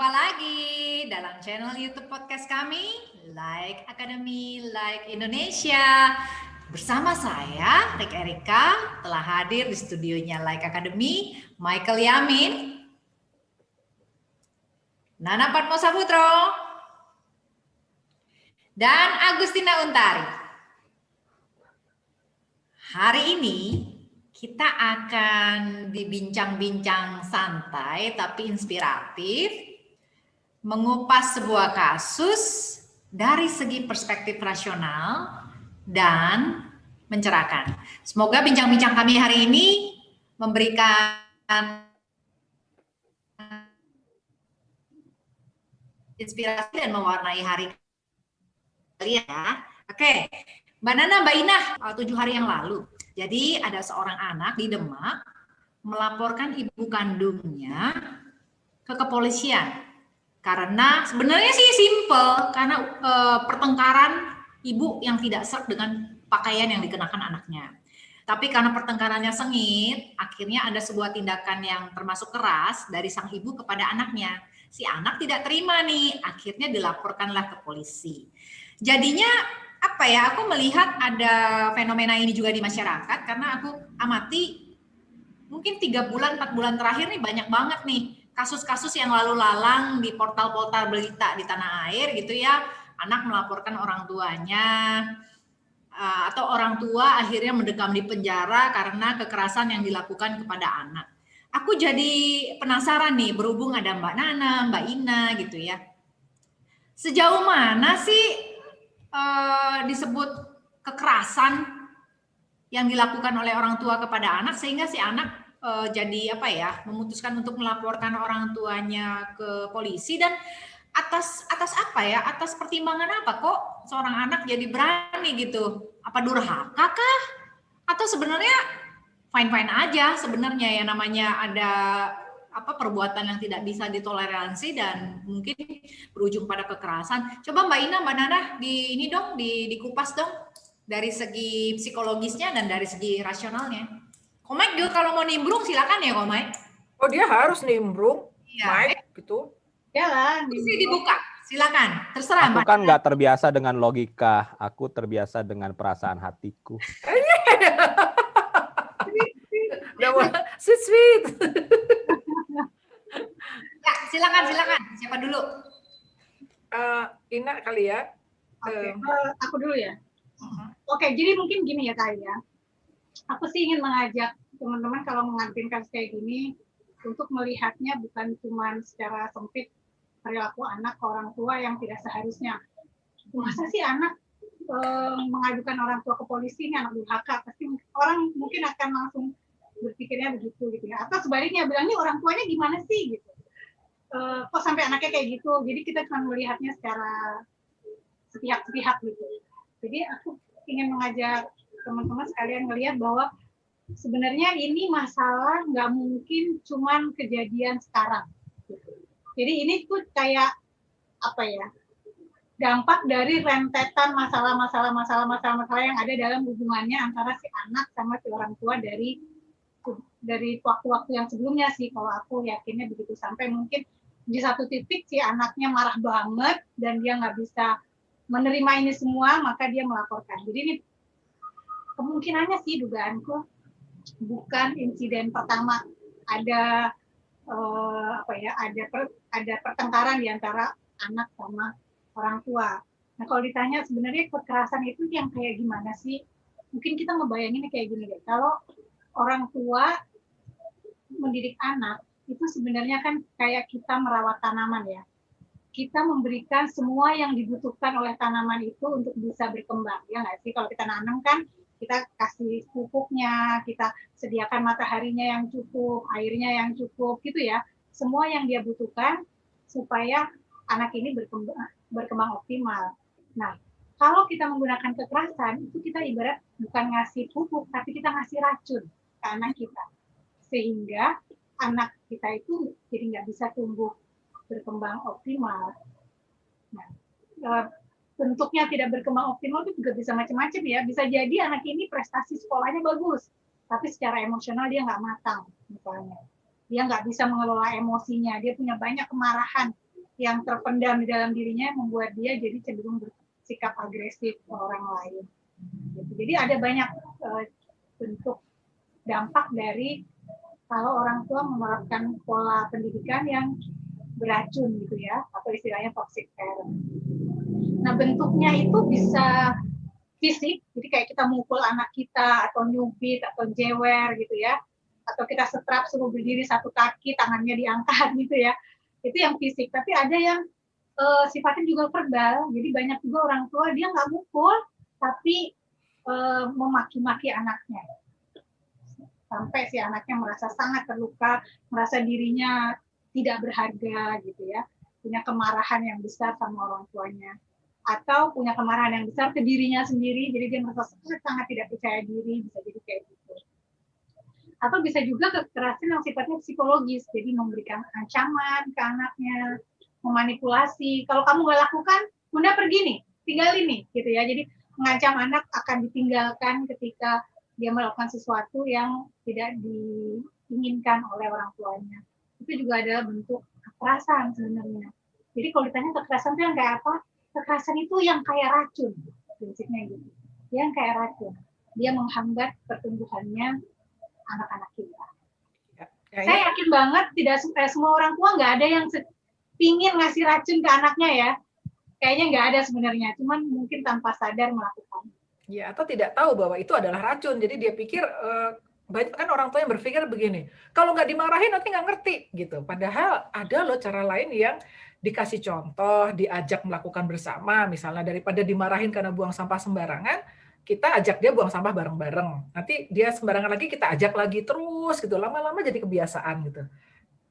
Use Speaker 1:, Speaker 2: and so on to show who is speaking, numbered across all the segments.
Speaker 1: Jumpa lagi dalam channel YouTube podcast kami, Like Academy, Like Indonesia. Bersama saya, Rik Erika, telah hadir di studionya Like Academy, Michael Yamin, Nana Padmo Saputro, dan Agustina Untari. Hari ini kita akan dibincang-bincang santai tapi inspiratif, mengupas sebuah kasus dari segi perspektif rasional dan mencerahkan. Semoga bincang-bincang kami hari ini memberikan inspirasi dan mewarnai hari kalian ya. Oke, Mbak Nana, Mbak Inah, 7 hari yang lalu. Jadi ada seorang anak di Demak melaporkan ibu kandungnya ke kepolisian. Karena sebenarnya sih simple, karena pertengkaran ibu yang tidak serk dengan pakaian yang dikenakan anaknya. Tapi karena pertengkarannya sengit, akhirnya ada sebuah tindakan yang termasuk keras dari sang ibu kepada anaknya. Si anak tidak terima nih, akhirnya dilaporkanlah ke polisi. Jadinya apa ya, aku melihat ada fenomena ini juga di masyarakat karena aku amati mungkin 3 bulan, 4 bulan terakhir nih banyak banget nih kasus-kasus yang lalu lalang di portal-portal berita di tanah air gitu ya, anak melaporkan orang tuanya atau orang tua akhirnya mendekam di penjara karena kekerasan yang dilakukan kepada anak. Aku jadi penasaran nih, berhubung ada Mbak Nana, Mbak Ina gitu ya. Sejauh mana sih disebut kekerasan yang dilakukan oleh orang tua kepada anak sehingga si anak jadi apa ya, memutuskan untuk melaporkan orang tuanya ke polisi, dan atas apa ya, atas pertimbangan apa kok seorang anak jadi berani gitu? Apa durhaka kah? Atau sebenarnya fine-fine aja sebenarnya, ya namanya ada apa perbuatan yang tidak bisa ditoleransi dan mungkin berujung pada kekerasan. Coba Mbak Ina, Mbak Nana di ini dong, dikupas dong dari segi psikologisnya dan dari segi rasionalnya. Komik juga kalau mau nimbrung silakan ya Komik.
Speaker 2: Oh dia harus nimbrung,
Speaker 1: Iya.
Speaker 2: Mike gitu.
Speaker 1: Jalan. Bisa dibuka, silakan. Terserah.
Speaker 3: Aku kan nggak terbiasa dengan logika, aku terbiasa dengan perasaan hatiku.
Speaker 2: Sweet.
Speaker 1: Ya, silakan. Siapa dulu?
Speaker 2: Ina kali ya.
Speaker 4: Oke, aku dulu ya. Oke, jadi mungkin gini ya Kak ya. Aku sih ingin mengajak teman-teman kalau menghadapi kasus kayak gini untuk melihatnya bukan cuma secara sempit perilaku anak ke orang tua yang tidak seharusnya. Masa sih anak mengajukan orang tua ke polisi, ini anak durhaka? Pasti orang mungkin akan langsung berpikirnya begitu gitu ya. Atau sebaliknya bilangnya orang tuanya gimana sih gitu. Kok sampai anaknya kayak gitu? Jadi kita cuma melihatnya secara sepihak-sepihak gitu. Jadi aku ingin mengajak teman-teman sekalian melihat bahwa sebenarnya ini masalah nggak mungkin cuman kejadian sekarang. Jadi ini tuh kayak apa ya, dampak dari rentetan masalah-masalah yang ada dalam hubungannya antara si anak sama si orang tua dari waktu-waktu yang sebelumnya sih, kalau aku yakinnya begitu. Sampai mungkin di satu titik si anaknya marah banget dan dia nggak bisa menerima ini semua, maka dia melaporkan. Jadi ini kemungkinannya sih, dugaanku, bukan insiden pertama ada ada pertengkaran di antara anak sama orang tua. Nah kalau ditanya sebenarnya kekerasan itu yang kayak gimana sih? Mungkin kita ngebayanginnya kayak gini deh. Kalau orang tua mendidik anak itu sebenarnya kan kayak kita merawat tanaman ya. Kita memberikan semua yang dibutuhkan oleh tanaman itu untuk bisa berkembang, ya nggak sih? Kalau kita nanam kan kita kasih pupuknya, kita sediakan mataharinya yang cukup, airnya yang cukup, gitu ya. Semua yang dia butuhkan supaya anak ini berkembang optimal. Nah, kalau kita menggunakan kekerasan, itu kita ibarat bukan ngasih pupuk, tapi kita ngasih racun ke anak kita. Sehingga anak kita itu jadi nggak bisa tumbuh berkembang optimal. Nah, bentuknya tidak berkembang optimal itu juga bisa macam-macam ya. Bisa jadi anak ini prestasi sekolahnya bagus, tapi secara emosional dia nggak matang, misalnya. Dia nggak bisa mengelola emosinya, dia punya banyak kemarahan yang terpendam di dalam dirinya membuat dia jadi cenderung bersikap agresif ke orang lain. Jadi ada banyak bentuk dampak dari kalau orang tua menerapkan pola pendidikan yang beracun gitu ya, atau istilahnya toxic parent. Nah, bentuknya itu bisa fisik, jadi kayak kita mukul anak kita, atau nyubit, atau jewer gitu ya, atau kita setrap suruh berdiri satu kaki, tangannya diangkat gitu ya, itu yang fisik. Tapi ada yang sifatnya juga verbal, jadi banyak juga orang tua dia nggak mukul, tapi memaki-maki anaknya. Sampai si anaknya merasa sangat terluka, merasa dirinya tidak berharga gitu ya, punya kemarahan yang besar sama orang tuanya, atau punya kemarahan yang besar ke dirinya sendiri, jadi dia merasa sangat tidak percaya diri, bisa jadi kayak gitu. Atau bisa juga kekerasan yang sifatnya psikologis, jadi memberikan ancaman ke anaknya, memanipulasi, kalau kamu nggak lakukan, Bunda pergi nih, tinggalin nih, gitu ya. Jadi mengancam anak akan ditinggalkan ketika dia melakukan sesuatu yang tidak diinginkan oleh orang tuanya. Itu juga adalah bentuk kekerasan sebenarnya. Jadi kalau ditanya kekerasan itu yang kayak apa? Kekerasan itu yang kayak racun, prinsipnya gitu. Yang kayak racun. Dia menghambat pertumbuhannya anak-anak kita. Saya yakin banget tidak semua orang tua nggak ada yang pingin ngasih racun ke anaknya ya. Kayaknya nggak ada sebenarnya, cuman mungkin tanpa sadar melakukan.
Speaker 2: Ya, atau tidak tahu bahwa itu adalah racun. Jadi dia pikir, banyak kan orang tua yang berpikir begini, kalau nggak dimarahin nanti nggak ngerti gitu. Padahal ada loh cara lain yang dikasih contoh, diajak melakukan bersama, misalnya daripada dimarahin karena buang sampah sembarangan, kita ajak dia buang sampah bareng-bareng. Nanti dia sembarangan lagi, kita ajak lagi terus gitu. Lama-lama jadi kebiasaan gitu.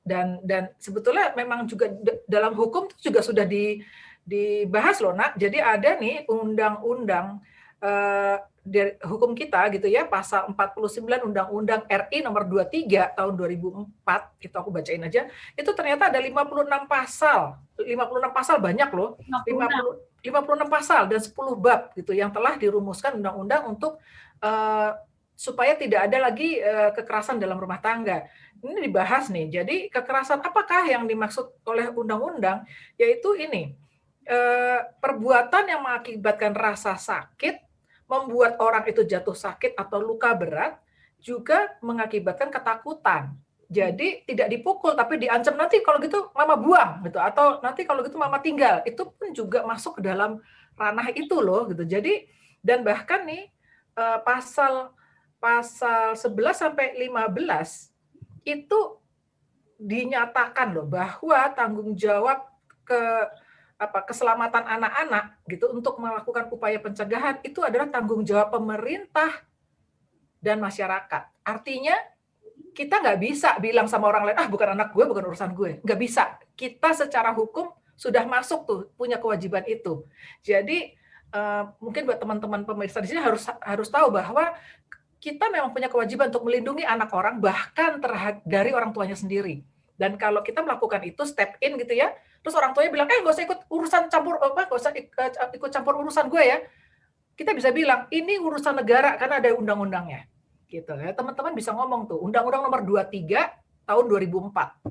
Speaker 2: Dan sebetulnya memang juga dalam hukum itu juga sudah dibahas loh, Nak. Jadi ada nih undang-undang dari hukum kita gitu ya, pasal 49 Undang-Undang RI nomor 23 tahun 2004, itu aku bacain aja. Itu ternyata ada 56 pasal. 56 pasal banyak loh. 56 pasal dan 10 bab gitu yang telah dirumuskan undang-undang untuk supaya tidak ada lagi kekerasan dalam rumah tangga. Ini dibahas nih. Jadi kekerasan apakah yang dimaksud oleh undang-undang? Yaitu ini, perbuatan yang mengakibatkan rasa sakit, membuat orang itu jatuh sakit atau luka berat, juga mengakibatkan ketakutan. Jadi tidak dipukul tapi diancam, nanti kalau gitu mama buang gitu, atau nanti kalau gitu mama tinggal. Itu pun juga masuk ke dalam ranah itu loh gitu. Jadi dan bahkan nih pasal 11 sampai 15 itu dinyatakan loh bahwa tanggung jawab keselamatan anak-anak gitu untuk melakukan upaya pencegahan itu adalah tanggung jawab pemerintah dan masyarakat. Artinya kita nggak bisa bilang sama orang lain, bukan anak gue, bukan urusan gue. Nggak bisa. Kita secara hukum sudah masuk tuh, punya kewajiban itu. Jadi mungkin buat teman-teman pemirsa di sini harus tahu bahwa kita memang punya kewajiban untuk melindungi anak orang, bahkan dari orang tuanya sendiri. Dan kalau kita melakukan itu, step in gitu ya, terus orang tuanya bilang, nggak usah ikut nggak usah ikut campur urusan gue ya. Kita bisa bilang, ini urusan negara karena ada undang-undangnya. Gitu ya, teman-teman bisa ngomong tuh, Undang-Undang Nomor 23 tahun 2004.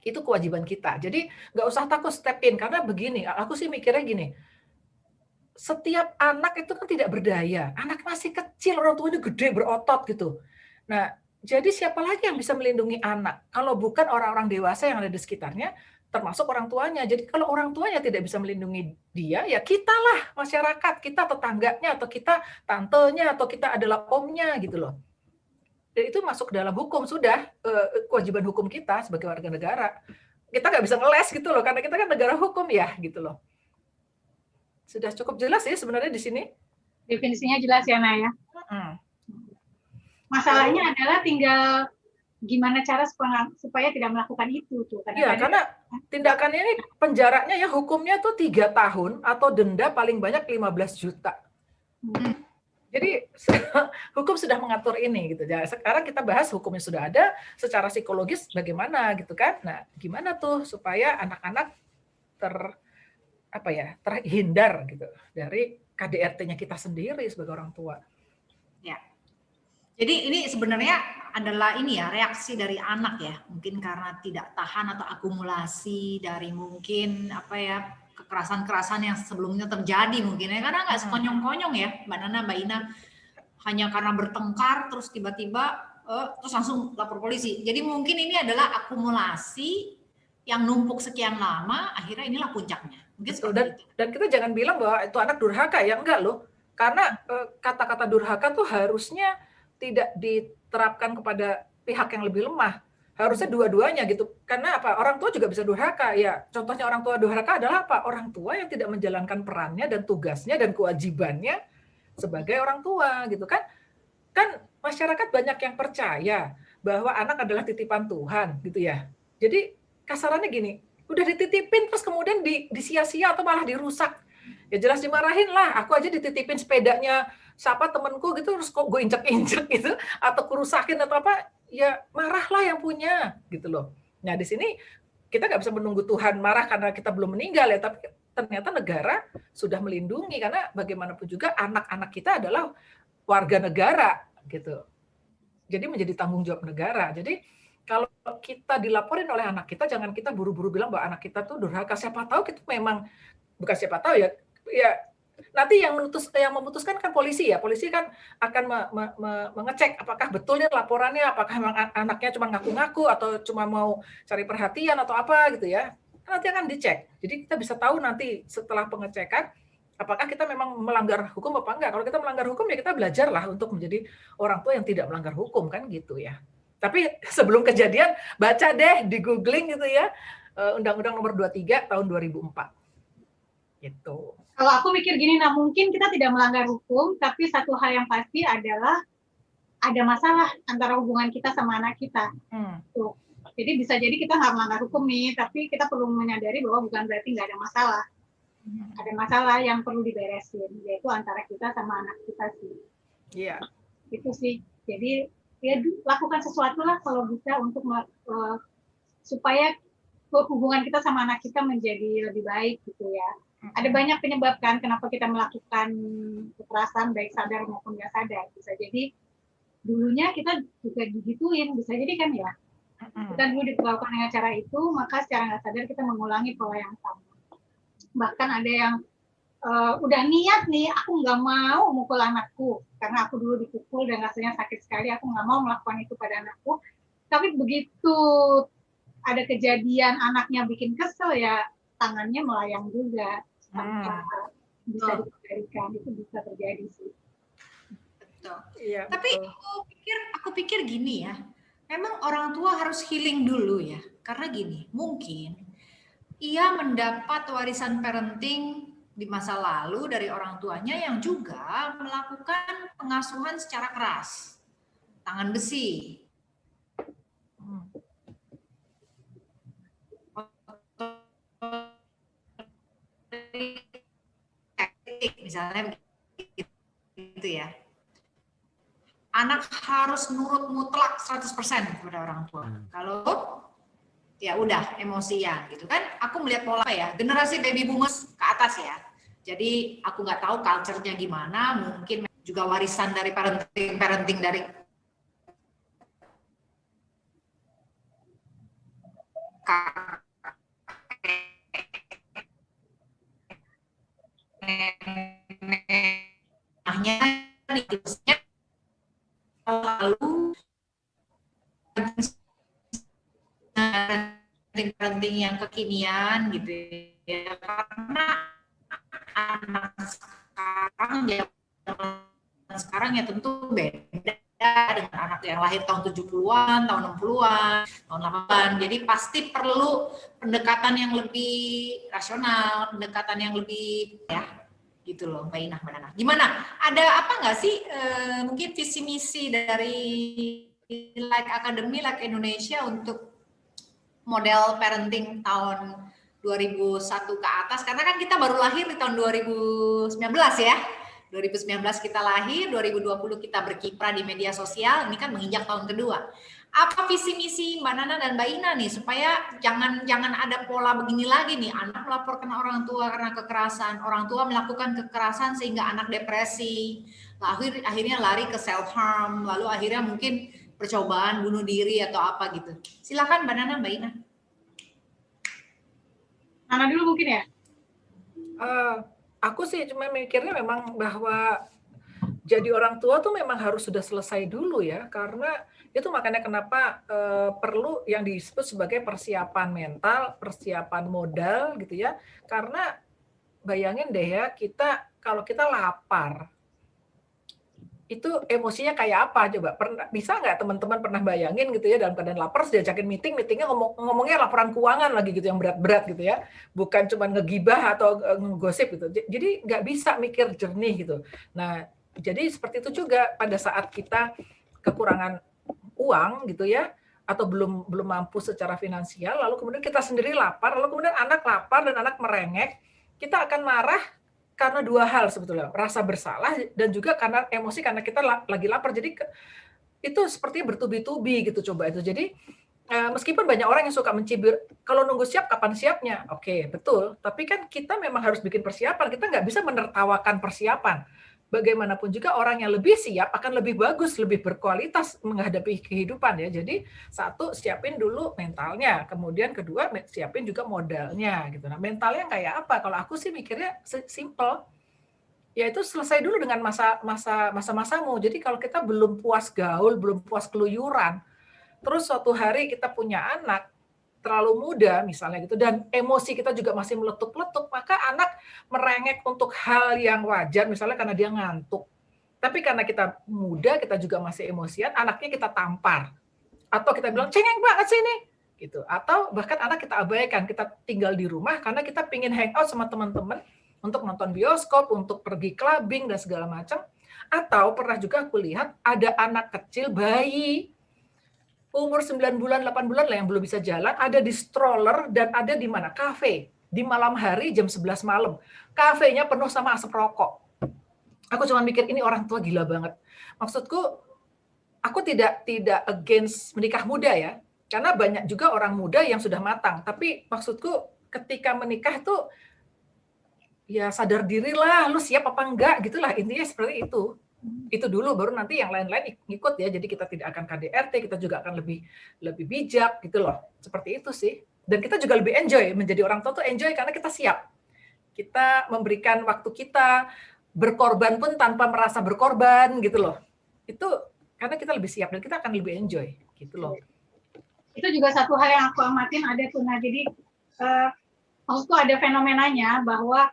Speaker 2: Itu kewajiban kita. Jadi nggak usah takut step in, karena begini, aku sih mikirnya gini, setiap anak itu kan tidak berdaya. Anak masih kecil, orang tuanya gede, berotot gitu. Nah, jadi siapa lagi yang bisa melindungi anak? Kalau bukan orang-orang dewasa yang ada di sekitarnya, termasuk orang tuanya. Jadi kalau orang tuanya tidak bisa melindungi dia, ya kitalah masyarakat, kita tetangganya, atau kita tantenya, atau kita adalah omnya gitu loh. Dan itu masuk dalam hukum, sudah kewajiban hukum kita sebagai warga negara. Kita nggak bisa ngeles gitu loh, karena kita kan negara hukum ya gitu loh. Sudah cukup jelas ya sebenarnya di sini?
Speaker 4: Definisinya jelas ya, Naya. Masalahnya adalah tinggal gimana cara supaya tidak melakukan itu tuh.
Speaker 2: Iya, karena tindakannya ini penjaranya ya, hukumnya tuh 3 tahun atau denda paling banyak 15 juta. Jadi hukum sudah mengatur ini gitu. Jadi sekarang kita bahas hukumnya sudah ada, secara psikologis bagaimana gitu kan. Nah, gimana tuh supaya anak-anak terhindar gitu dari KDRT-nya kita sendiri sebagai orang tua.
Speaker 1: Ya. Jadi ini sebenarnya adalah ini ya, reaksi dari anak ya, mungkin karena tidak tahan atau akumulasi dari mungkin apa ya, kekerasan-kekerasan yang sebelumnya terjadi mungkin ya, karena nggak sekonyong-konyong ya Mbak Nana, Mbak Ina, hanya karena bertengkar terus tiba-tiba terus langsung lapor polisi. Jadi mungkin ini adalah akumulasi yang numpuk sekian lama, akhirnya inilah puncaknya. Mungkin
Speaker 2: dan kita jangan bilang bahwa itu anak durhaka ya, enggak loh. Karena kata-kata durhaka tuh harusnya tidak diterapkan kepada pihak yang lebih lemah. Harusnya dua-duanya gitu. Karena apa? Orang tua juga bisa durhaka. Ya, contohnya orang tua durhaka adalah apa? Orang tua yang tidak menjalankan perannya dan tugasnya dan kewajibannya sebagai orang tua gitu kan. Kan masyarakat banyak yang percaya bahwa anak adalah titipan Tuhan gitu ya. Jadi kasarannya gini, udah dititipin terus kemudian disia-sia atau malah dirusak. Ya jelas dimarahin lah. Aku aja dititipin sepedanya siapa temenku gitu, terus kok gue injek-injek gitu, atau kerusakin atau apa, ya marahlah yang punya gitu loh. Nah di sini kita nggak bisa menunggu Tuhan marah karena kita belum meninggal ya, tapi ternyata negara sudah melindungi, karena bagaimanapun juga anak-anak kita adalah warga negara gitu. Jadi menjadi tanggung jawab negara. Jadi kalau kita dilaporin oleh anak kita, jangan kita buru-buru bilang bahwa anak kita tuh durhaka. Siapa tahu kita memang, bukan siapa tahu ya nanti yang memutuskan kan polisi ya. Polisi kan akan mengecek apakah betulnya laporannya, apakah memang anaknya cuma ngaku-ngaku atau cuma mau cari perhatian atau apa gitu ya. Nanti akan dicek. Jadi kita bisa tahu nanti setelah pengecekan apakah kita memang melanggar hukum apa enggak. Kalau kita melanggar hukum ya kita belajarlah untuk menjadi orang tua yang tidak melanggar hukum kan gitu ya. Tapi sebelum kejadian baca deh di googling gitu ya, Undang-Undang Nomor 23 tahun 2004. Gitu.
Speaker 4: Kalau aku mikir gini, nah mungkin kita tidak melanggar hukum, tapi satu hal yang pasti adalah ada masalah antara hubungan kita sama anak kita. Tuh. Jadi bisa jadi kita nggak melanggar hukum nih, tapi kita perlu menyadari bahwa bukan berarti nggak ada masalah. Ada masalah yang perlu diberesin, yaitu antara kita sama anak kita sih.
Speaker 2: Iya.
Speaker 4: Itu sih. Jadi ya lakukan sesuatu lah kalau bisa untuk supaya hubungan kita sama anak kita menjadi lebih baik gitu ya. Ada banyak penyebab kan kenapa kita melakukan kekerasan baik sadar maupun nggak sadar. Bisa jadi dulunya kita juga digituin, bisa jadi kan ya. Kita dulu diperlakukan dengan cara itu, maka secara nggak sadar kita mengulangi pola yang sama. Bahkan ada yang udah niat nih, aku nggak mau mukul anakku karena aku dulu dipukul dan rasanya sakit sekali, aku nggak mau melakukan itu pada anakku. Tapi begitu ada kejadian anaknya bikin kesel ya tangannya melayang juga. Bisa dikendalikan, itu bisa terjadi sih.
Speaker 1: Betul.
Speaker 2: Iya,
Speaker 1: tapi aku pikir gini ya, memang orang tua harus healing dulu ya, karena gini, mungkin ia mendapat warisan parenting di masa lalu dari orang tuanya yang juga melakukan pengasuhan secara keras, tangan besi. Misalnya gitu ya. Anak harus nurut mutlak 100% kepada orang tua. Kalau ya udah emosian gitu kan. Aku melihat pola ya, generasi baby boomers ke atas ya. Jadi aku nggak tahu culture-nya gimana, mungkin juga warisan dari parenting dari neneknya lalu parenting yang kekinian gitu ya, karena anak sekarang ya tentu beda dengan anak yang lahir tahun 70-an, tahun 60-an, tahun 80-an. Jadi pasti perlu pendekatan yang lebih rasional, pendekatan yang lebih ya gitu loh Mbak Inah, Mbak Nana. Gimana? Ada apa nggak sih mungkin visi misi dari Like Academy, Like Indonesia untuk model parenting tahun 2001 ke atas? Karena kan kita baru lahir di tahun 2019 ya. 2019 kita lahir, 2020 kita berkiprah di media sosial, ini kan menginjak tahun kedua. Apa visi misi Mbak Nana dan Mbak Ina nih supaya jangan ada pola begini lagi nih, anak melaporkan orang tua karena kekerasan, orang tua melakukan kekerasan sehingga anak depresi, akhirnya lari ke self harm, lalu akhirnya mungkin percobaan bunuh diri atau apa gitu. Silakan Mbak Nana, Mbak Ina.
Speaker 4: Nana dulu mungkin ya.
Speaker 2: Aku sih cuma mikirnya memang bahwa jadi orang tua tuh memang harus sudah selesai dulu ya, karena itu makanya kenapa perlu yang disebut sebagai persiapan mental, persiapan modal gitu ya. Karena bayangin deh ya, kalau kita lapar, itu emosinya kayak apa coba? Bisa nggak teman-teman pernah bayangin gitu ya, dalam keadaan lapar, diajakin meetingnya ngomongnya laporan keuangan lagi gitu, yang berat-berat gitu ya, bukan cuma ngegibah atau ngegosip gitu. Jadi nggak bisa mikir jernih gitu. Nah, jadi seperti itu juga pada saat kita kekurangan uang gitu ya, atau belum mampu secara finansial, lalu kemudian kita sendiri lapar, lalu kemudian anak lapar dan anak merengek, kita akan marah karena dua hal sebetulnya, rasa bersalah dan juga karena emosi karena kita lagi lapar. Jadi itu sepertinya bertubi-tubi gitu coba itu. Jadi meskipun banyak orang yang suka mencibir, kalau nunggu siap kapan siapnya? Oke, betul. Tapi kan kita memang harus bikin persiapan. Kita nggak bisa menertawakan persiapan. Bagaimanapun juga orang yang lebih siap akan lebih bagus, lebih berkualitas menghadapi kehidupan ya. Jadi satu, siapin dulu mentalnya, kemudian kedua siapin juga modalnya gitu. Nah, mentalnya kayak apa? Kalau aku sih mikirnya simple, yaitu selesai dulu dengan masa-masamu. Jadi kalau kita belum puas gaul, belum puas keluyuran, terus suatu hari kita punya anak terlalu muda misalnya gitu, dan emosi kita juga masih meletup-letup, maka anak merengek untuk hal yang wajar misalnya karena dia ngantuk. Tapi karena kita muda, kita juga masih emosian, anaknya kita tampar. Atau kita bilang, cengeng banget sih ini. Gitu. Atau bahkan anak kita abaikan, kita tinggal di rumah karena kita pingin hangout sama teman-teman untuk nonton bioskop, untuk pergi clubbing dan segala macam. Atau pernah juga aku lihat ada anak kecil, bayi, umur 9 bulan, 8 bulan lah yang belum bisa jalan, ada di stroller dan ada di mana? Kafe. Di malam hari jam 11 malam. Kafenya penuh sama asap rokok. Aku cuma mikir ini orang tua gila banget. Maksudku, aku tidak against menikah muda ya. Karena banyak juga orang muda yang sudah matang. Tapi maksudku ketika menikah tuh ya sadar dirilah, lu siap apa enggak gitulah, intinya seperti itu. Itu dulu baru nanti yang lain-lain ikut ya. Jadi kita tidak akan KDRT, kita juga akan lebih bijak gitu loh. Seperti itu sih. Dan kita juga lebih enjoy, menjadi orang tua tuh enjoy karena kita siap. Kita memberikan waktu kita, berkorban pun tanpa merasa berkorban gitu loh. Itu karena kita lebih siap dan kita akan lebih enjoy gitu loh.
Speaker 4: Itu juga satu hal yang aku amatin ada tuh. Nah, jadi maksudku ada fenomenanya bahwa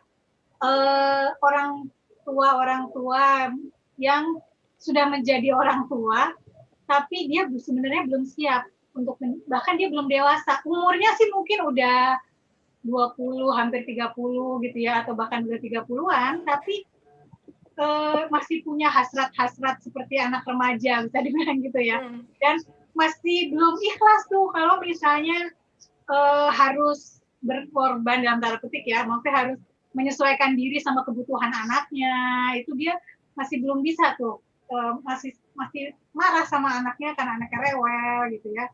Speaker 4: orang tua yang sudah menjadi orang tua, tapi dia sebenarnya belum siap untuk, bahkan dia belum dewasa. Umurnya sih mungkin udah 20, hampir 30 gitu ya, atau bahkan udah 30-an, tapi masih punya hasrat-hasrat seperti anak remaja, bisa dibilang gitu ya. Dan masih belum ikhlas tuh kalau misalnya harus berkorban dalam tanda petik ya, maksudnya harus menyesuaikan diri sama kebutuhan anaknya, itu dia masih belum bisa tuh, masih marah sama anaknya karena anaknya rewel gitu ya,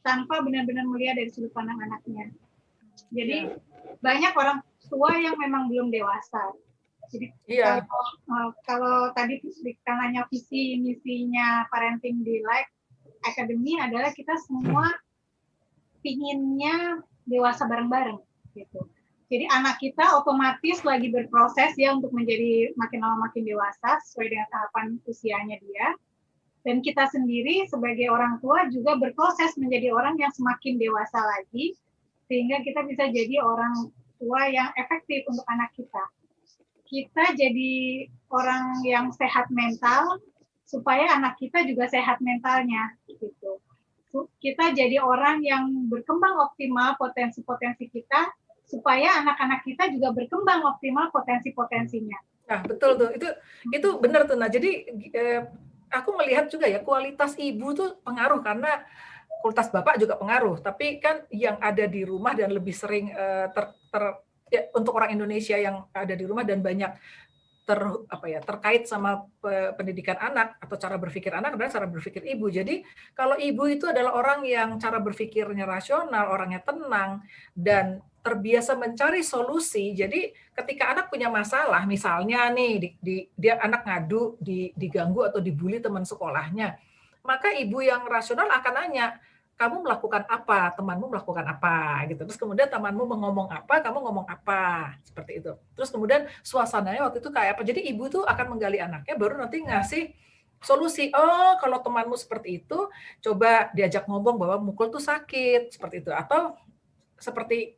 Speaker 4: tanpa benar-benar melihat dari sudut pandang anaknya. Jadi banyak orang tua yang memang belum dewasa. Jadi kalau tadi kita nanya visi misinya Parenting Delight Academy adalah kita semua pinginnya dewasa bareng-bareng gitu. Jadi anak kita otomatis lagi berproses ya untuk menjadi makin lama makin dewasa sesuai dengan tahapan usianya dia. Dan kita sendiri sebagai orang tua juga berproses menjadi orang yang semakin dewasa lagi, sehingga kita bisa jadi orang tua yang efektif untuk anak kita. Kita jadi orang yang sehat mental, supaya anak kita juga sehat mentalnya. Gitu. Kita jadi orang yang berkembang optimal potensi-potensi kita, supaya anak-anak kita juga berkembang optimal potensi-potensinya.
Speaker 2: Nah, betul tuh. Itu benar tuh. Nah, jadi aku melihat juga ya kualitas ibu tuh pengaruh karena kualitas bapak juga pengaruh. Tapi kan yang ada di rumah dan lebih sering ya, untuk orang Indonesia yang ada di rumah dan banyak terkait sama pendidikan anak atau cara berpikir anak adalah cara berpikir ibu. Jadi kalau ibu itu adalah orang yang cara berpikirnya rasional, orangnya tenang dan terbiasa mencari solusi. Jadi ketika anak punya masalah, misalnya nih dia anak ngadu, diganggu atau dibully teman sekolahnya, maka ibu yang rasional akan nanya, kamu melakukan apa, temanmu melakukan apa, gitu. Terus kemudian temanmu ngomong apa, kamu ngomong apa, seperti itu. Terus kemudian suasananya waktu itu kayak apa. Jadi ibu tuh akan menggali anaknya, baru nanti ngasih solusi. Oh, kalau temanmu seperti itu, coba diajak ngomong bahwa mukul tuh sakit, seperti itu. Atau seperti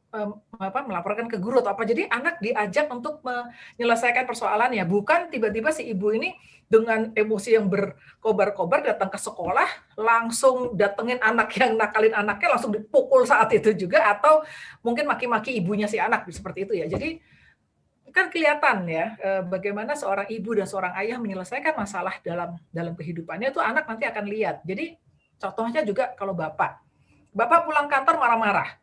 Speaker 2: melaporkan ke guru atau apa. Jadi anak diajak untuk menyelesaikan persoalannya, bukan tiba-tiba si ibu ini dengan emosi yang berkobar-kobar datang ke sekolah, langsung datengin anak yang nakalin anaknya, langsung dipukul saat itu juga, atau mungkin maki-maki ibunya si anak, seperti itu ya. Jadi kan kelihatan ya bagaimana seorang ibu dan seorang ayah menyelesaikan masalah dalam kehidupannya, itu anak nanti akan lihat. Jadi contohnya juga kalau bapak pulang kantor marah-marah.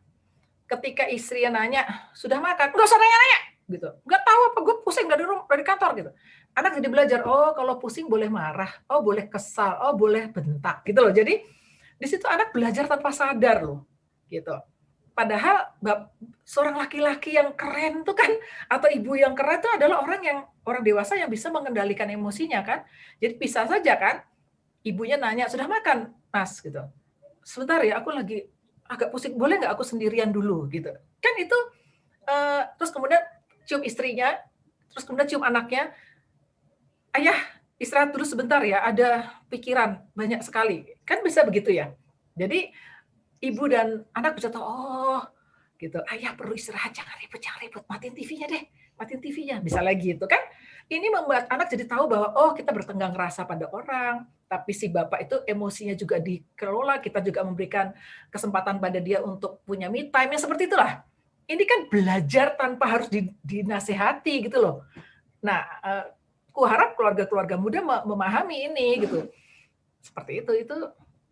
Speaker 2: Ketika istrinya nanya, sudah makan? Nggak usah nanya-nanya, gitu. Nggak tahu apa, gue pusing dari kantor, gitu. Anak jadi belajar, oh kalau pusing boleh marah, oh boleh kesal, oh boleh bentak, gitu loh. Jadi di situ anak belajar tanpa sadar loh, gitu. Padahal seorang laki-laki yang keren tuh kan, atau ibu yang keren itu adalah orang dewasa yang bisa mengendalikan emosinya kan. Jadi bisa saja kan, ibunya nanya, sudah makan, Mas, gitu. Sebentar ya, aku lagi agak pusing, boleh nggak aku sendirian dulu gitu kan. Itu terus kemudian cium istrinya, terus kemudian cium anaknya, ayah istirahat dulu sebentar ya, ada pikiran banyak sekali, kan bisa begitu ya. Jadi ibu dan anak bisa tahu, oh gitu, ayah perlu istirahat, jangan ribut, matiin TV-nya deh, matiin TV-nya, misalnya gitu kan. Ini membuat anak jadi tahu bahwa oh kita bertenggang rasa pada orang, tapi si bapak itu emosinya juga dikelola, kita juga memberikan kesempatan pada dia untuk punya me time, yang seperti itulah. Ini kan belajar tanpa harus dinasehati gitu loh. Nah, aku harap keluarga-keluarga muda memahami ini gitu. Seperti itu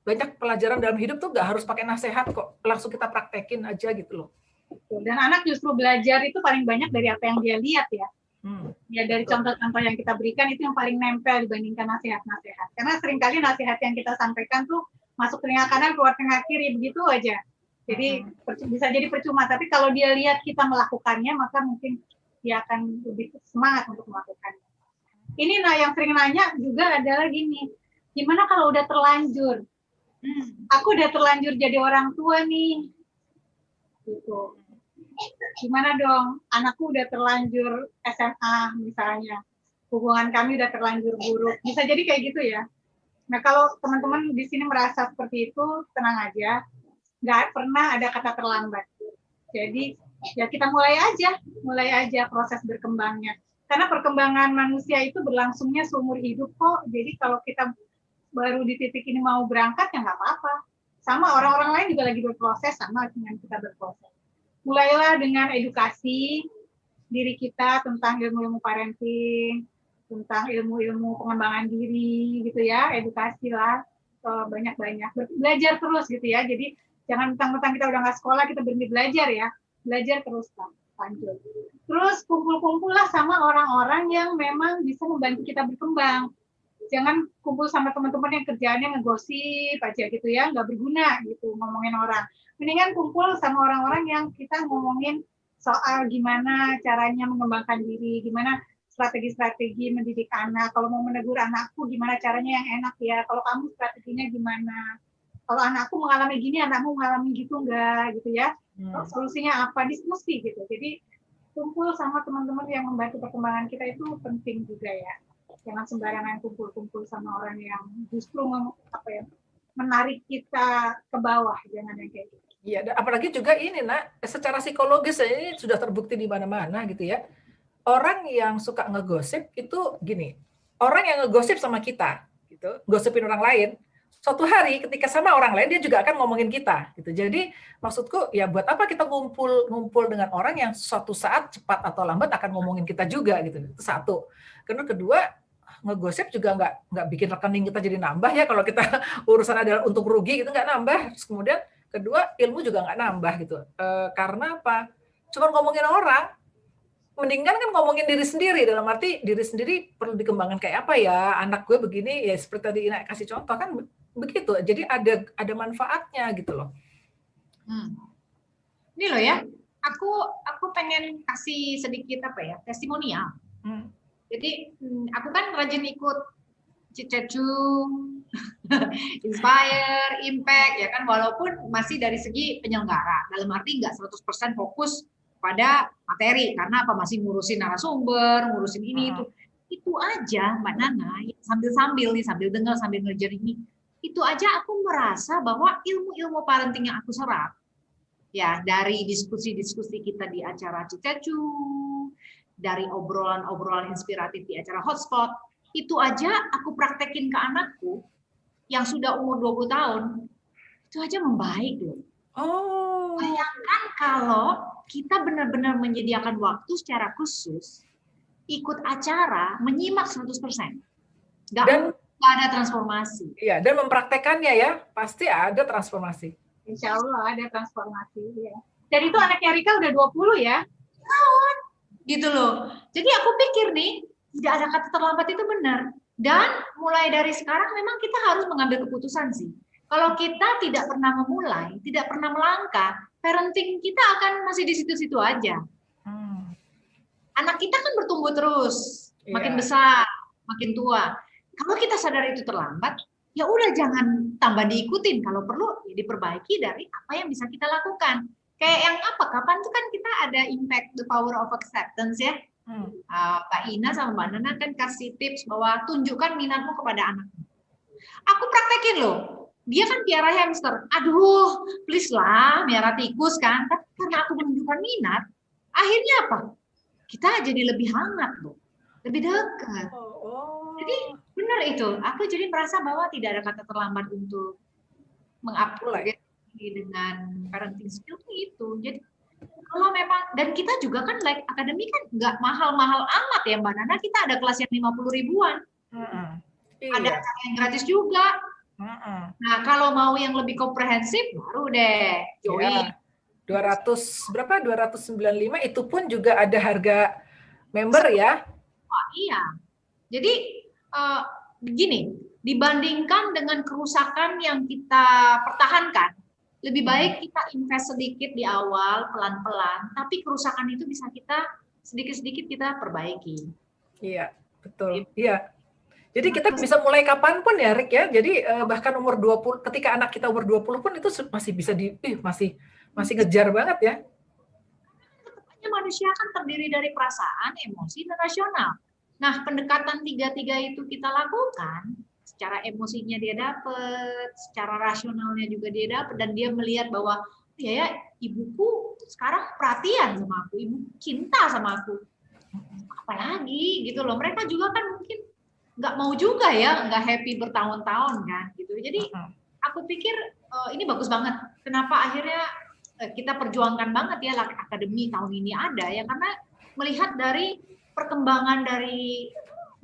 Speaker 2: banyak pelajaran dalam hidup tuh nggak harus pakai nasihat kok, langsung kita praktekin aja gitu loh.
Speaker 4: Dan anak justru belajar itu paling banyak dari apa yang dia lihat ya. Ya dari contoh-contoh yang kita berikan itu yang paling nempel dibandingkan nasihat-nasihat. Karena seringkali nasihat yang kita sampaikan tuh masuk telinga kanan keluar telinga kiri begitu aja. Jadi bisa jadi percuma. Tapi kalau dia lihat kita melakukannya, maka mungkin dia akan lebih semangat untuk melakukannya. Ini yang sering nanya juga adalah gini, gimana kalau udah terlanjur? Aku udah terlanjur jadi orang tua nih. Gitu. Gimana dong, anakku udah terlanjur SMA misalnya, hubungan kami udah terlanjur buruk, bisa jadi kayak gitu ya. Nah kalau teman-teman di sini merasa seperti itu, tenang aja, nggak pernah ada kata terlambat. Jadi ya kita mulai aja proses berkembangnya. Karena perkembangan manusia itu berlangsungnya seumur hidup kok. Jadi kalau kita baru di titik ini mau berangkat ya nggak apa-apa. Sama orang-orang lain juga lagi berproses sama dengan kita berproses. Mulailah dengan edukasi diri kita tentang ilmu-ilmu parenting, tentang ilmu-ilmu pengembangan diri gitu ya, edukasilah banyak-banyak, belajar terus gitu ya. Jadi jangan mentang-mentang kita udah nggak sekolah kita berhenti belajar ya, belajar terus lanjut. Terus kumpul-kumpullah sama orang-orang yang memang bisa membantu kita berkembang. Jangan kumpul sama teman-teman yang kerjaannya ngegosip aja gitu ya, nggak berguna gitu ngomongin orang. Mendingan kumpul sama orang-orang yang kita ngomongin soal gimana caranya mengembangkan diri, gimana strategi-strategi mendidik anak. Kalau mau menegur anakku, gimana caranya yang enak ya. Kalau kamu strateginya gimana. Kalau anakku mengalami gini, anakmu mengalami gitu enggak gitu ya. Solusinya apa, diskusi gitu. Jadi kumpul sama teman-teman yang membantu perkembangan kita itu penting juga ya. Jangan sembarangan kumpul-kumpul sama orang yang justru menarik kita ke bawah, jangan yang kayak gitu.
Speaker 2: Iya, apalagi juga ini nak, secara psikologis ini sudah terbukti di mana-mana gitu ya. Orang yang suka ngegosip itu gini, orang yang ngegosip sama kita, gitu, gosipin orang lain, suatu hari ketika sama orang lain dia juga akan ngomongin kita, gitu. Jadi maksudku ya buat apa kita ngumpul dengan orang yang suatu saat cepat atau lambat akan ngomongin kita juga, gitu. Itu satu. Karena kedua, ngegosip juga nggak bikin rekening kita jadi nambah ya, kalau kita urusan adalah untung rugi gitu nggak nambah. Terus kemudian kedua, ilmu juga nggak nambah gitu. Karena apa? Cuma ngomongin orang, mendingan kan ngomongin diri sendiri, dalam arti diri sendiri perlu dikembangkan kayak apa ya, anak gue begini ya, seperti tadi Ina kasih contoh kan begitu. Jadi ada manfaatnya gitu loh.
Speaker 1: Ini loh ya, aku pengen kasih sedikit testimonial. Jadi aku kan rajin ikut Cicecu, Inspire, Impact ya kan, walaupun masih dari segi penyelenggara, dalam arti nggak 100% fokus pada materi, karena masih ngurusin narasumber, ngurusin ini itu aja Mbak Nana, sambil dengar sambil ngerjain ini, itu aja aku merasa bahwa ilmu parenting yang aku serap ya dari diskusi-diskusi kita di acara Cicecu, dari obrolan-obrolan inspiratif di acara Hotspot, itu aja aku praktekin ke anakku yang sudah umur 20 tahun, itu aja membaik loh. Bayangkan kalau kita benar-benar menyediakan waktu secara khusus, ikut acara, menyimak 100%. Nggak ada transformasi.
Speaker 2: Iya, dan mempraktekannya ya, pasti ada transformasi.
Speaker 4: Insya Allah ada transformasi. Ya. Dan itu anaknya Rika udah 20 ya?
Speaker 1: Gitu loh. Jadi aku pikir nih, tidak ada kata terlambat itu benar. Dan mulai dari sekarang memang kita harus mengambil keputusan sih. Kalau kita tidak pernah memulai, tidak pernah melangkah, parenting kita akan masih di situ-situ aja. Anak kita kan bertumbuh terus, makin besar, makin tua. Kalau kita sadar itu terlambat, ya udah jangan tambah diikutin. Kalau perlu ya diperbaiki dari apa yang bisa kita lakukan. Kayak yang kapan tuh kan kita ada Impact the Power of Acceptance ya. Mbak Ina sama Mbak Nana kan kasih tips bahwa tunjukkan minatmu kepada anakmu. Aku praktekin loh. Dia kan piara hamster. Aduh, please lah, piara tikus kan. Tapi karena aku menunjukkan minat, akhirnya apa? Kita jadi lebih hangat loh. Lebih dekat. Jadi benar itu. Aku jadi merasa bahwa tidak ada kata terlambat untuk mengupgrade dengan parenting skill itu. Jadi kalau memang, dan kita juga kan like akademi kan nggak mahal-mahal amat ya Mbak Nana, kita ada kelas yang 50 ribuan. Ada acara yang gratis juga. Nah, kalau mau yang lebih komprehensif baru deh join.
Speaker 2: 295 itu pun juga ada harga member ya.
Speaker 1: Iya. Jadi begini, dibandingkan dengan kerusakan yang kita pertahankan, lebih baik kita invest sedikit di awal, pelan-pelan, tapi kerusakan itu bisa kita sedikit-sedikit kita perbaiki.
Speaker 2: Iya, betul. Iya. Jadi kita bisa mulai kapanpun ya, Rick ya. Jadi bahkan umur 20, ketika anak kita umur 20 pun itu masih bisa masih ngejar banget ya.
Speaker 1: Manusia kan terdiri dari perasaan, emosi, dan rasional. Nah, pendekatan 3-3 itu kita lakukan, secara emosinya dia dapat, secara rasionalnya juga dia dapat, dan dia melihat bahwa ya ibuku sekarang perhatian sama aku, ibu cinta sama aku. Apalagi gitu loh, mereka juga kan mungkin nggak mau juga ya, nggak happy bertahun-tahun kan gitu. Jadi aku pikir ini bagus banget. Kenapa akhirnya kita perjuangkan banget ya akademi tahun ini ada ya, karena melihat dari perkembangan dari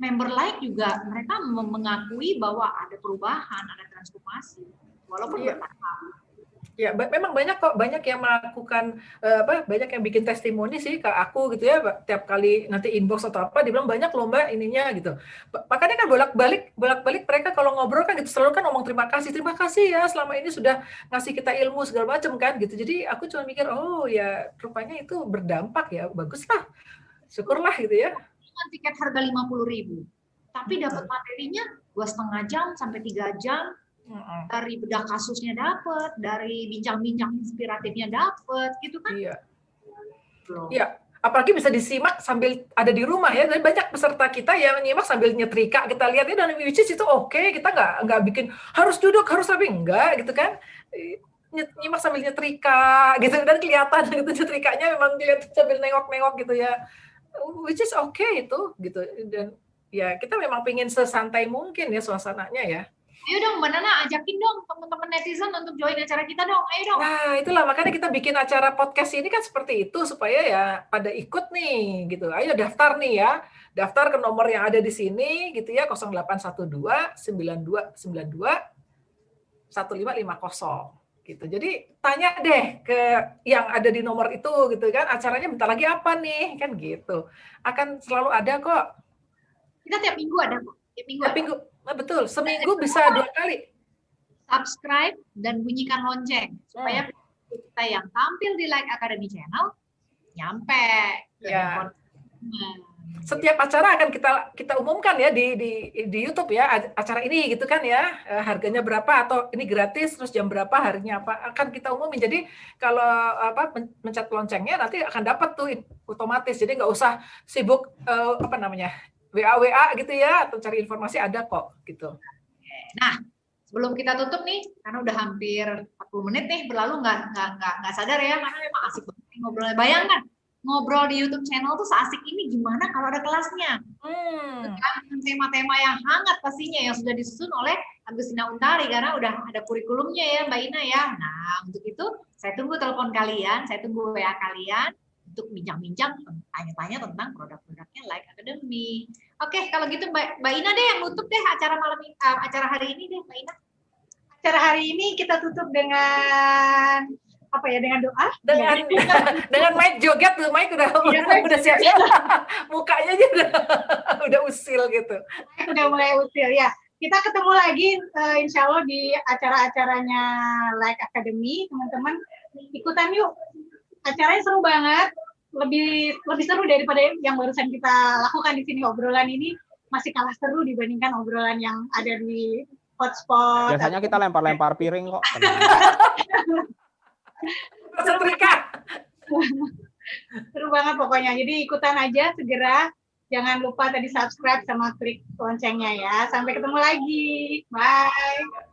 Speaker 1: member lain juga mereka mengakui bahwa ada perubahan, ada transformasi walaupun bertahap.
Speaker 2: Ya, memang banyak yang melakukan banyak yang bikin testimoni sih ke aku gitu ya, tiap kali nanti inbox atau apa dibilang banyak loh Mbak ininya gitu. Makanya kan bolak-balik mereka kalau ngobrol kan gitu selalu kan ngomong terima kasih ya selama ini sudah ngasih kita ilmu segala macam kan gitu. Jadi aku cuma mikir oh ya rupanya itu berdampak ya, baguslah. Syukurlah gitu ya.
Speaker 1: Dengan tiket harga 50.000, tapi dapat materinya 2,5 jam sampai 3 jam. Dari bedah kasusnya dapat, dari bincang-bincang inspiratifnya dapat, gitu kan?
Speaker 2: Iya. Iya, apalagi bisa disimak sambil ada di rumah ya. Dan banyak peserta kita yang nyimak sambil nyetrika. Kita lihat ya dan which is itu oke. Kita nggak bikin harus duduk, harus tapi enggak gitu kan. Nyimak sambil nyetrika gitu dan kelihatan gitu nyetrikanya memang dilihat sambil nengok-nengok gitu ya. Which is okay itu gitu. Dan ya kita memang pengen sesantai mungkin ya suasananya ya.
Speaker 1: Ayo dong Mbak Nana, ajakin dong teman-teman netizen untuk join acara kita dong, ayo dong.
Speaker 2: Nah itulah makanya kita bikin acara podcast ini kan seperti itu supaya ya pada ikut nih gitu. Ayo daftar nih ya, daftar ke nomor yang ada di sini gitu ya 0812 9292 1550. gitu. Jadi tanya deh ke yang ada di nomor itu gitu kan, acaranya bentar lagi apa nih kan gitu. Akan selalu ada kok.
Speaker 1: Kita tiap minggu ada kok. Tiap minggu ada.
Speaker 2: Minggu, betul. Seminggu bisa 2 kali.
Speaker 1: Subscribe dan bunyikan lonceng supaya kita yang tampil di Like Academy Channel nyampe ke
Speaker 2: Ya.
Speaker 1: handphone.
Speaker 2: Setiap acara akan kita umumkan ya di YouTube ya, acara ini gitu kan ya, harganya berapa atau ini gratis, terus jam berapa, harinya apa, akan kita umumin. Jadi kalau mencet loncengnya nanti akan dapat tuh otomatis. Jadi nggak usah sibuk WA gitu ya, atau cari informasi, ada kok gitu.
Speaker 1: Nah, sebelum kita tutup nih, karena udah hampir 40 menit nih berlalu, nggak sadar ya, karena memang asik banget ngobrolnya. Bayangkan ngobrol di YouTube channel tuh seasik ini gimana kalau ada kelasnya. Dengan tema-tema yang hangat pastinya yang sudah disusun oleh Agustina Untari karena udah ada kurikulumnya ya Mbak Ina ya. Nah, untuk itu saya tunggu telepon kalian, saya tunggu WA kalian untuk bincang-bincang, tanya-tanya tentang produk-produknya Like Academy. Oke, kalau gitu Mbak Ina deh yang nutup deh acara hari ini deh Mbak Ina.
Speaker 4: Acara hari ini kita tutup dengan dengan doa,
Speaker 2: dengan Mike joget tuh, Mike udah siap-siap, mukanya aja udah usil gitu.
Speaker 4: Udah mulai usil ya. Kita ketemu lagi insya Allah di acara-acaranya Like Academy, teman-teman ikutan yuk. Acaranya seru banget, lebih seru daripada yang barusan kita lakukan di sini. Obrolan ini masih kalah seru dibandingkan obrolan yang ada di hotspot.
Speaker 3: Biasanya kita lempar-lempar piring kok.
Speaker 4: Seru banget pokoknya. Jadi ikutan aja segera. Jangan lupa tadi subscribe sama klik loncengnya ya. Sampai ketemu lagi. Bye.